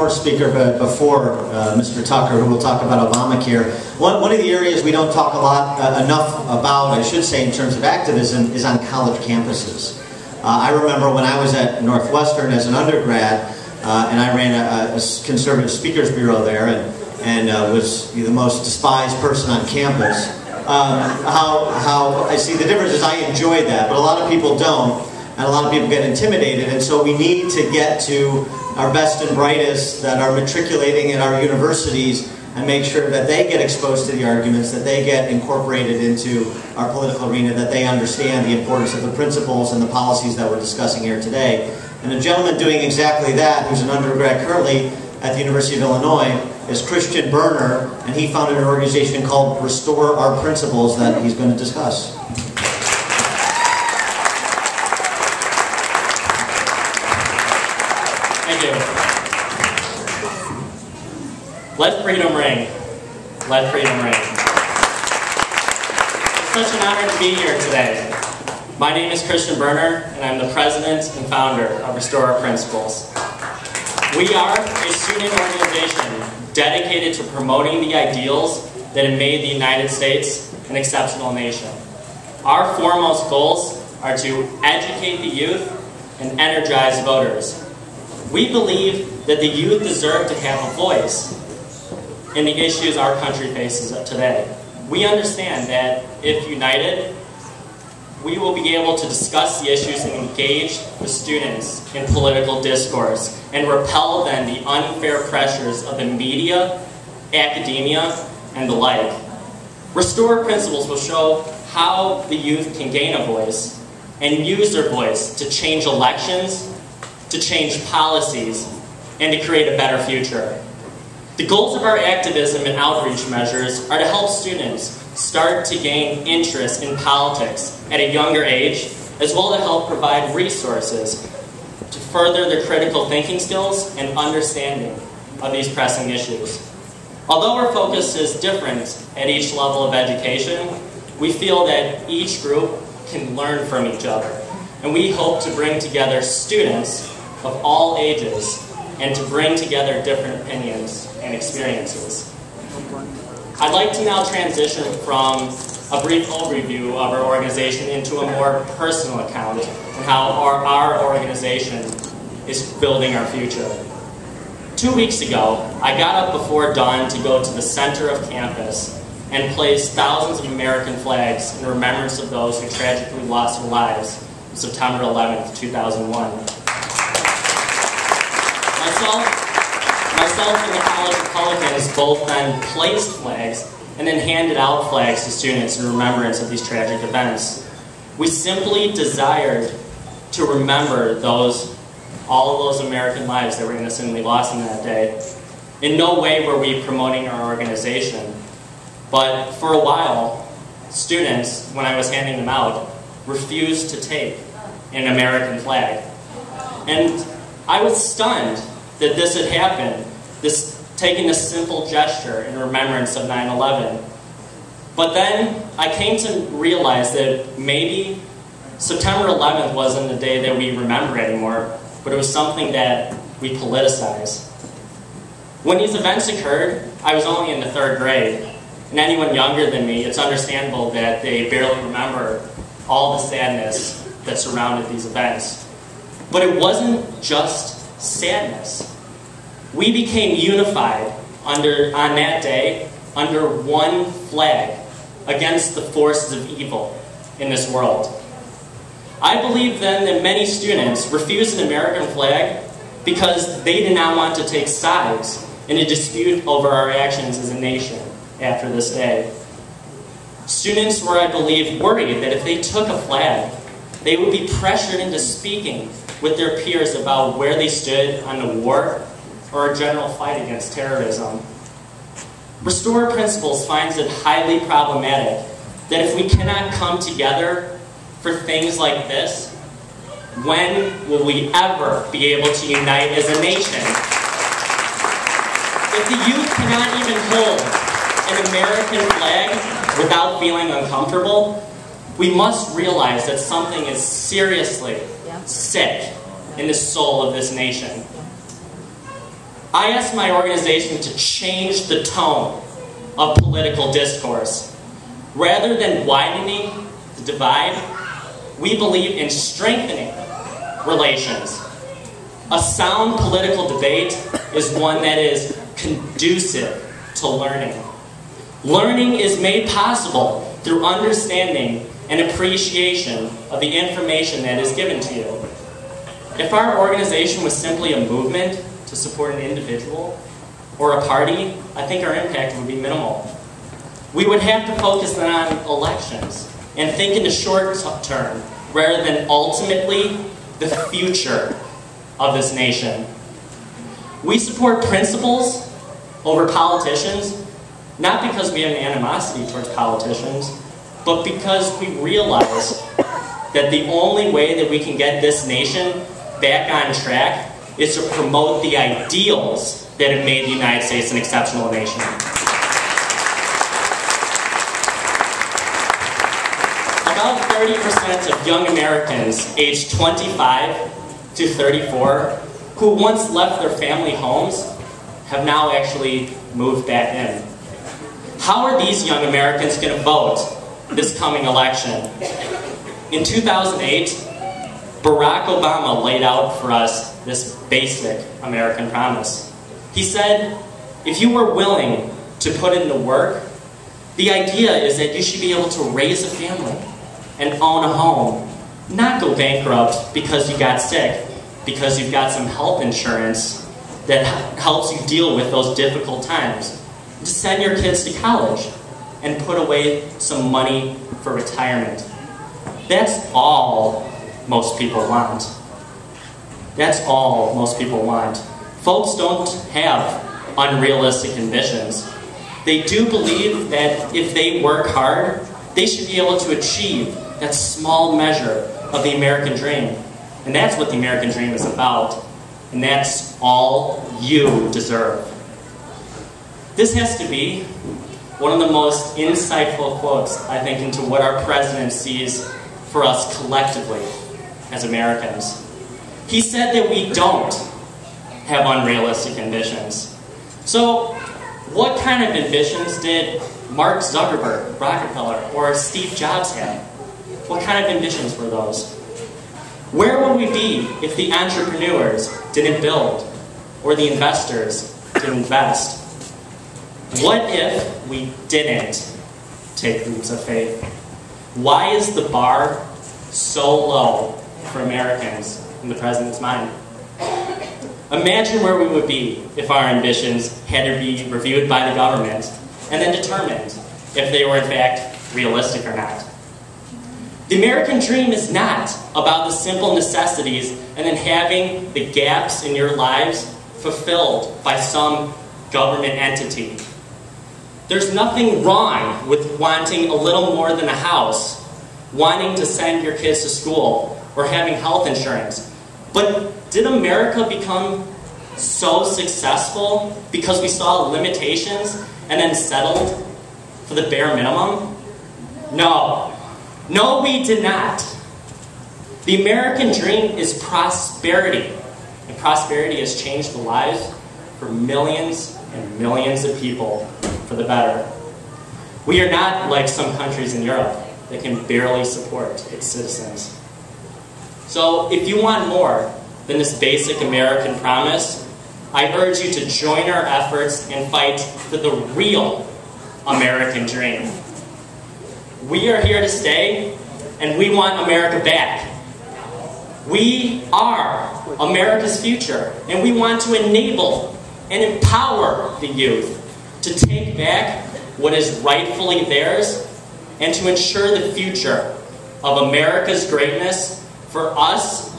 more speaker before Mr. Tucker, who will talk about Obamacare. One of the areas we don't talk a lot enough about, I should say, in terms of activism, is on college campuses. I remember when I was at Northwestern as an undergrad, and I ran a conservative speakers bureau there, and was the most despised person on campus. How I see the difference is I enjoyed that, but a lot of people don't. And a lot of people get intimidated, and so we need to get to our best and brightest that are matriculating at our universities and make sure that they get exposed to the arguments, that they get incorporated into our political arena, that they understand the importance of the principles and the policies that we're discussing here today. And a gentleman doing exactly that, who's an undergrad currently at the University of Illinois, is Chistiaan Burner, and he founded an organization called Restore Our Principles that he's going to discuss. Thank you. Let freedom ring. Let freedom ring. It's such an honor to be here today. My name is Chistiaan Burner, and I'm the president and founder of Restore Our Principles. We are a student organization dedicated to promoting the ideals that have made the United States an exceptional nation. Our foremost goals are to educate the youth and energize voters. We believe that the youth deserve to have a voice in the issues our country faces today. We understand that if united, we will be able to discuss the issues and engage the students in political discourse and repel then the unfair pressures of the media, academia, and the like. Restore Principles will show how the youth can gain a voice and use their voice to change elections, to change policies, and to create a better future. The goals of our activism and outreach measures are to help students start to gain interest in politics at a younger age, as well as to help provide resources to further their critical thinking skills and understanding of these pressing issues. Although our focus is different at each level of education, we feel that each group can learn from each other, and we hope to bring together students of all ages and to bring together different opinions and experiences. I'd like to now transition from a brief overview of our organization into a more personal account and how our organization is building our future. 2 weeks ago, I got up before dawn to go to the center of campus and place thousands of American flags in remembrance of those who tragically lost their lives on September 11th, 2001. Myself and the College Republicans both then placed flags and then handed out flags to students in remembrance of these tragic events. We simply desired to remember all of those American lives that were innocently lost in that day. In no way were we promoting our organization, but for a while, students, when I was handing them out, refused to take an American flag. And I was stunned that this had happened, taking a simple gesture in remembrance of 9/11. But then I came to realize that maybe September 11th wasn't the day that we remember anymore, but it was something that we politicized. When these events occurred, I was only in the 3rd grade, and anyone younger than me, it's understandable that they barely remember all the sadness that surrounded these events. But it wasn't just sadness. We became unified on that day under one flag against the forces of evil in this world. I believe then that many students refused an American flag because they did not want to take sides in a dispute over our actions as a nation after this day. Students were, I believe, worried that if they took a flag, they would be pressured into speaking with their peers about where they stood on the war or a general fight against terrorism. Restore Principles finds it highly problematic that if we cannot come together for things like this, when will we ever be able to unite as a nation? If the youth cannot even hold an American flag without feeling uncomfortable, we must realize that something is seriously sick in the soul of this nation. I asked my organization to change the tone of political discourse. Rather than widening the divide, we believe in strengthening relations. A sound political debate is one that is conducive to learning. Learning is made possible through understanding and appreciation of the information that is given to you. If our organization was simply a movement to support an individual or a party, I think our impact would be minimal. We would have to focus on elections and think in the short term rather than ultimately the future of this nation. We support principles over politicians, not because we have an animosity towards politicians, but because we realize that the only way that we can get this nation back on track is to promote the ideals that have made the United States an exceptional nation. About 30% of young Americans aged 25 to 34 who once left their family homes have now actually moved back in. How are these young Americans going to vote this coming election? In 2008, Barack Obama laid out for us this basic American promise. He said, if you were willing to put in the work, the idea is that you should be able to raise a family and own a home, not go bankrupt because you got sick, because you've got some health insurance that helps you deal with those difficult times. Just send your kids to college and put away some money for retirement. That's all most people want. That's all most people want. Folks don't have unrealistic ambitions. They do believe that if they work hard, they should be able to achieve that small measure of the American dream. And that's what the American dream is about. And that's all you deserve. This has to be one of the most insightful quotes, I think, into what our president sees for us collectively as Americans. He said that we don't have unrealistic ambitions. So, what kind of ambitions did Mark Zuckerberg, Rockefeller, or Steve Jobs have? What kind of ambitions were those? Where would we be if the entrepreneurs didn't build, or the investors didn't invest? What if we didn't take leaps of faith? Why is the bar so low for Americans in the president's mind? Imagine where we would be if our ambitions had to be reviewed by the government and then determined if they were in fact realistic or not. The American dream is not about the simple necessities and then having the gaps in your lives fulfilled by some government entity. There's nothing wrong with wanting a little more than a house, wanting to send your kids to school, or having health insurance. But did America become so successful because we saw limitations and then settled for the bare minimum? No. No, we did not. The American dream is prosperity. And prosperity has changed the lives for millions and millions of people for the better. We are not like some countries in Europe that can barely support its citizens. So if you want more than this basic American promise, I urge you to join our efforts and fight for the real American dream. We are here to stay, and we want America back. We are America's future, and we want to enable and empower the youth to take back what is rightfully theirs and to ensure the future of America's greatness for us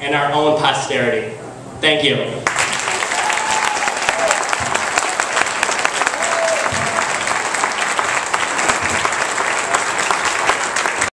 and our own posterity. Thank you.